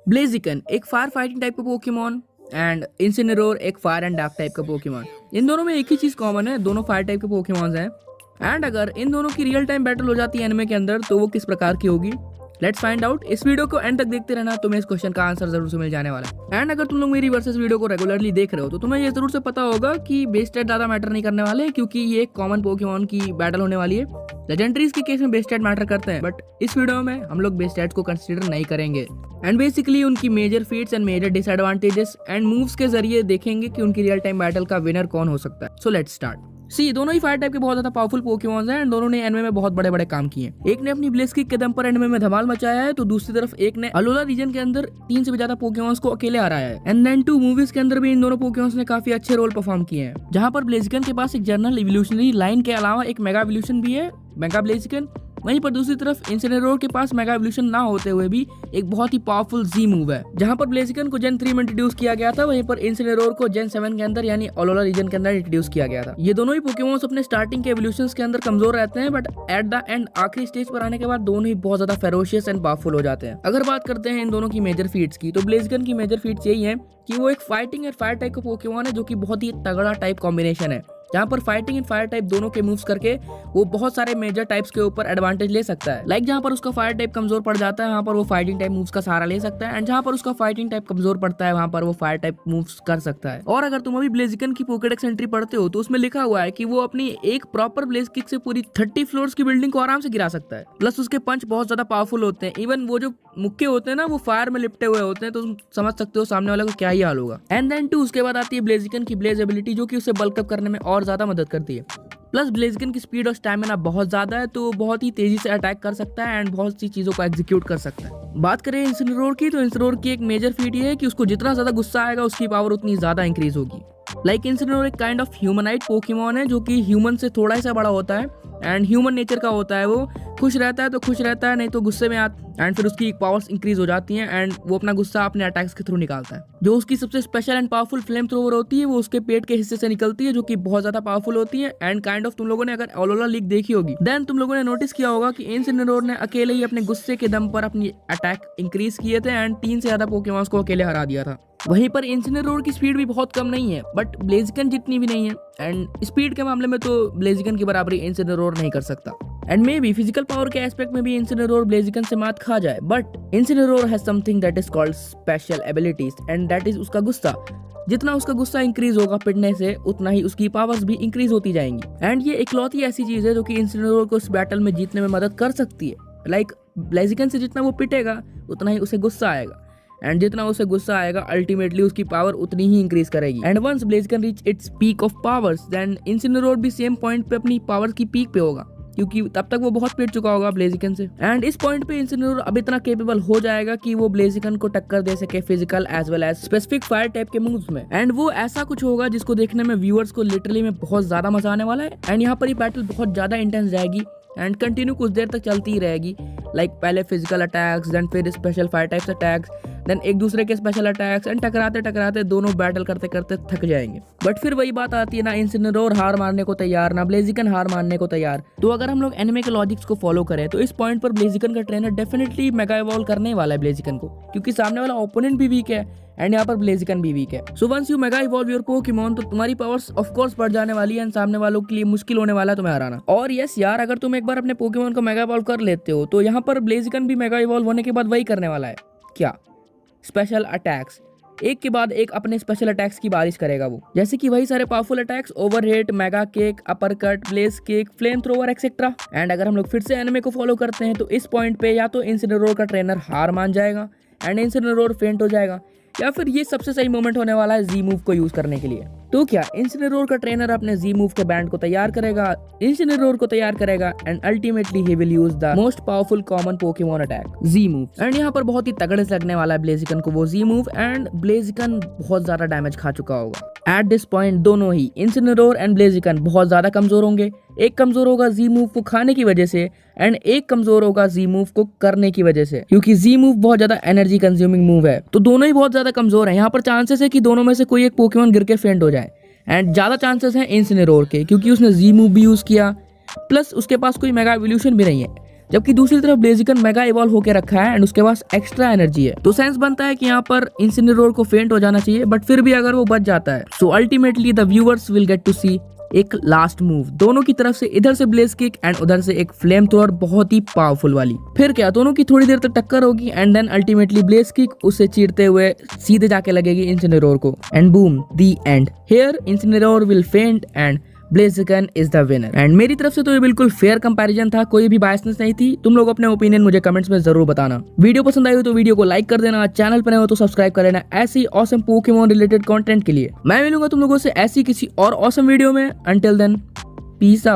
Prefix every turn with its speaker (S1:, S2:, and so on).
S1: ब्लेजिकन एक fire fighting type का Pokemon and इंसिनेरोर एक फायर एंड डार्क टाइप का पोकेमॉन। इन दोनों में एक ही चीज कॉमन है, दोनों फायर टाइप के पोकेमॉन्स हैं। एंड अगर इन दोनों की रियल टाइम बैटल हो जाती है एनिमे के अंदर तो वो किस प्रकार की होगी, लेट्स फाइंड आउट। इस वीडियो को एंड तक देखते रहना, तुम्हें इस क्वेश्चन का आंसर जरूर से मिल जाने वाला है। एंड अगर तुम लोग मेरी वर्सेस वीडियो को रेगुलरली देख रहे हो तो तुम्हें ये जरूर से पता होगा कि बेस स्टैट ज्यादा मैटर नहीं करने वाले, क्योंकि ये एक कॉमन पोकेमॉन की बैटल होने वाली है। लेजेंडरीज के केस में बेस स्टैट मैटर करते हैं, बट इस वीडियो में हम लोग बेस स्टैट्स को कंसीडर नहीं करेंगे एंड बेसिकली उनकी major feats and major disadvantages and moves के जरिए देखेंगे कि उनकी रियल टाइम बैटल का विनर कौन हो सकता है। So let's start. सी दोनों ही फायर टाइप के बहुत ज्यादा पावरफुल पोकेमॉन्स हैं एंड दोनों ने एनिमे में बहुत बड़े बड़े काम किए हैं। एक ने अपनी ब्लिज़्किक के दम पर एनिमे में धमाल मचाया है, तो दूसरी तरफ एक ने अलोला रीजन के अंदर 3 से भी ज्यादा पोकेमॉन्स को अकेले हराया है। एंड देन 2 मूवीज के अंदर भी इन दोनों पोकेमॉन्स ने काफी अच्छे रोल परफॉर्म किए हैं, जहां पर ब्लेजिकन के पास एक जनरल इवोल्यूशनरी लाइन के अलावा एक मेगा इवोल्यूशन भी है, मेगा ब्लेजिकन। वहीं पर दूसरी तरफ इंसिनेरोर के पास मेगा इवोल्यूशन ना होते हुए भी एक बहुत ही पावरफुल जी मूव है। जहां पर ब्लेजिकन को जेन 3 में इंट्रोड्यूस किया गया था, वहीं पर इंसिनेरोर को जेन 7 के अंदर यानी अलोला रीजन के अंदर इंट्रोड्यूस किया गया था। ये दोनों ही पोकेमॉन्स अपने स्टार्टिंग के इवोल्यूशंस के अंदर कमजोर रहते हैं, बट एट द एंड आखिरी स्टेज पर आने के बाद दोनों ही बहुत ज्यादा फेरोशियस एंड पावरफुल हो जाते हैं। अगर बात करते हैं इन दोनों की मेजर फीट्स की, तो ब्लेजिकन की मेजर फीट्स यही है कि वो एक फाइटिंग एंड फायर टाइप का पोकेमॉन है, जो कि बहुत ही तगड़ा टाइप कॉम्बिनेशन है, जहाँ पर फाइटिंग एंड फायर टाइप दोनों के मूव्स करके वो बहुत सारे मेजर टाइप्स के ऊपर एडवांटेज ले सकता है। लाइक जहाँ पर उसका फायर टाइप कमजोर पड़ जाता है वहाँ पर वो फाइटिंग टाइप मूव्स का सहारा ले सकता है, एंड जहाँ पर उसका फाइटिंग टाइप कमजोर पड़ता है वहाँ पर वो फायर टाइप मूव्स कर सकता है। और अगर तुम अभी ब्लेजिकन की पोकेडेक्स एंट्री पढ़ते हो तो उसमें लिखा हुआ है कि वो अपनी एक प्रॉपर ब्लेज किक से पूरी 30 फ्लोर्स की बिल्डिंग को आराम से गिरा सकता है। प्लस उसके पंच बहुत ज्यादा पावरफुल होते हैं, इवन वो जो मुक्के होते हैं ना वो फायर में लिपटे हुए होते हैं, तो तुम समझ सकते हो सामने वाले को क्या ही हाल होगा। एंड देन 2 उसके बाद आती है ब्लेजिकन की ब्लेज एबिलिटी, जो कि उसे बल्क अप करने में और ज्यादा मदद करती है। प्लस ब्लेजिकन की स्पीड और स्टैमिना बहुत ज्यादा है, तो वो बहुत ही तेजी से अटैक कर सकता है एंड बहुत सी चीजों को एग्जीक्यूट कर सकता है। बात करें इंसिनेरोर की, तो इंसिनेरोर की एक मेजर फीट ये है कि उसको जितना ज्यादा गुस्सा आएगा उसकी पावर उतनी ज्यादा इंक्रीज होगी। लाइक इंसिनेरोर एक काइंड ऑफ ह्यूमनाइट पोकेमॉन है, जो कि ह्यूमन से थोड़ा सा बड़ा होता है एंड ह्यूमन नेचर का होता है। वो खुश रहता है तो खुश रहता है, नहीं तो गुस्से में एंड फिर उसकी पावर्स इंक्रीज हो जाती हैं एंड वो अपना गुस्सा अपने अटैक्स के थ्रू निकालता है। जो उसकी सबसे special and powerful flame thrower होती है वो उसके पेट के हिस्से से निकलती है, जो कि बहुत ज्यादा पावरफुल होती है। एंड काइंड ऑफ तुम लोगों ने अगर अलोला लीग देखी होगी देन तुम लोगों ने नोटिस किया होगा कि इंसिनेरोर ने अकेले ही अपने गुस्से के दम पर अपनी अटैक इंक्रीज किए थे एंड 3 से ज्यादा पोकेमॉन्स को अकेले हरा दिया था। वहीं पर इंसिनेरोर की स्पीड भी बहुत कम नहीं है, बट ब्लेजिकन जितनी भी नहीं है, एंड स्पीड के मामले में तो ब्लेजिकन की बराबरी इंसिनेरोर नहीं कर सकता। And may be physical power के एस्पेक्ट में भी इंसिनेरोर ब्लेजिकन से मात खा जाए, but इंसिनेरोर has something that is called special abilities and that is उसका गुस्सा। जितना उसका गुस्सा इंक्रीज होगा पिटने से, उतना ही उसकी पावर्स भी इंक्रीज होती जाएंगी। एंड ये इकलौती ऐसी चीज है जो कि इंसिनेरोर को इस बैटल में जीतने में मदद कर सकती है। लाइक ब्लेजिकन से जितना वो पिटेगा उतना ही उसे गुस्सा आएगा, एंड जितना उसे गुस्सा आएगा अल्टीमेटली उसकी पावर उतनी ही इंक्रीज करेगी। And once Blaziken reach its peak of powers then Incineroar भी सेम पॉइंट पे अपनी पावर्स की पीक पे होगा, क्योंकि तब तक वो बहुत पिट चुका होगा ब्लेजिकन से। एंड इस पॉइंट पे इंसिनेरोर अब इतना केपेबल हो जाएगा कि वो ब्लेजिकन को टक्कर दे सके physical as well as specific fire type के मूव्स में। एंड वो ऐसा कुछ होगा जिसको देखने में व्यूअर्स को लिटरली में बहुत ज्यादा मजा आने वाला है। एंड यहाँ पर ये बैटल बहुत ज्यादा इंटेंस रहेगी एंड कंटिन्यू कुछ देर तक चलती ही रहेगी। लाइक पहले फिजिकल अटैक्स, देन फिर special fire types attacks, then एक दूसरे के स्पेशल अटैक्स, एंड टकराते टकराते दोनों बैटल करते करते थक जाएंगे। बट फिर वही बात आती है, ना इंसिनेरोर हार मारने को तैयार, ना ब्लेजिकन हार मारने को तैयार। तो अगर हम लोग एनिमे के लॉजिक्स को फॉलो करें तो इस पॉइंट पर ब्लेजिकन का ट्रेनर डेफिनेटली मेगा इवॉल्व करने वाला है ब्लेजिकन को, क्योंकि सामने वाला ओपोनेंट भी वीक है एंड यहाँ पर ब्लेजिकन भी वीक है। So once you mega evolve your Pokemon तो तुम्हारी पावर्स ऑफ कोर्स बढ़ जाने वाली है एंड सामने वालों के लिए मुश्किल होने वाला है तुम्हें हराना। और यस यार, अगर तुम एक बार अपने पोकेमॉन को मेगा इवॉल्व कर लेते हो तो यहाँ पर ब्लेजिकन भी मेगा इवॉल्व होने के बाद वही करने वाला है। क्या? स्पेशल अटैक्स, एक के बाद एक अपने स्पेशल अटैक्स की बारिश करेगा वो, जैसे कि वही सारे powerful attacks, overheat, mega kick, upper cut, blaze kick, flamethrower etcetera. And अगर हम लोग फिर से एनिमे को फॉलो करते हैं तो इस पॉइंट पे या तो इंसिनेरोर का ट्रेनर हार मान जाएगा एंड इंसिनेरोर फेंट हो जाएगा, या फिर ये सबसे सही मोमेंट होने वाला है जी मूव को यूज करने के लिए। तो क्या इंसिनेरोर का ट्रेनर अपने जी मूव के बैंड को तैयार करेगा, इंसिनेरोर को तैयार करेगा and ultimately he will use the most powerful common Pokemon attack, Z move. And यहाँ पर बहुत ही तगड़े से लगने वाला है ब्लेजिकन को वो जी मूव, एंड ब्लेजिकन बहुत ज्यादा डैमेज खा चुका होगा। एट दिस पॉइंट दोनों ही इंसिनेरोर एंड ब्लेजिकन बहुत ज्यादा कमजोर होंगे। एक कमजोर होगा जी मूव को खाने की वजह से एंड एक कमजोर होगा जी मूव को करने की वजह से, क्योंकि जी मूव बहुत ज्यादा एनर्जी कंज्यूमिंग मूव है। तो दोनों ही बहुत ज्यादा कमजोर हैं। यहाँ पर चांसेस है कि दोनों में से कोई एक पोकेमॉन गिर के फेंट हो जाए, एंड ज्यादा चांसेस हैं इंसिनेरोर के, क्योंकि उसने जी मूव भी यूज किया, प्लस उसके पास कोई मेगा इवोल्यूशन भी नहीं है। जबकि दूसरी तरफ ब्लेजिकन मेगा इवॉल्व होकर रखा है एंड उसके पास एक्स्ट्रा एनर्जी है। तो सेंस बनता है कि यहाँ पर इंसिनेरोर को फेंट हो जाना चाहिए, बट फिर भी अगर वो बच जाता है so ultimately the viewers will get to see एक लास्ट मूव। दोनों की तरफ से इधर से ब्लेज किक एंड उधर से एक फ्लेम थ्रोअर बहुत ही पावरफुल वाली। फिर क्या दोनों की थोड़ी देर तक टक्कर होगी and then ultimately blaze kick उसे चीरते हुए सीधे जाके लगेगी इंसिनेरोर को and boom the end. Here Incineroar will faint and Blaziken is the winner. And मेरी तरफ से तो ये बिल्कुल फेयर कंपैरिजन था, कोई भी बायसनेस नहीं थी। तुम लोग अपने ओपिनियन मुझे कमेंट्स में जरूर बताना। वीडियो पसंद आई हो तो वीडियो को लाइक कर देना, चैनल पर नए हो तो सब्सक्राइब कर लेना ऐसी ऑसम पोकेमॉन रिलेटेड कंटेंट के लिए। मैं मिलूंगा तुम लोगों से ऐसी किसी और ऑसम वीडियो में। Until then peace out.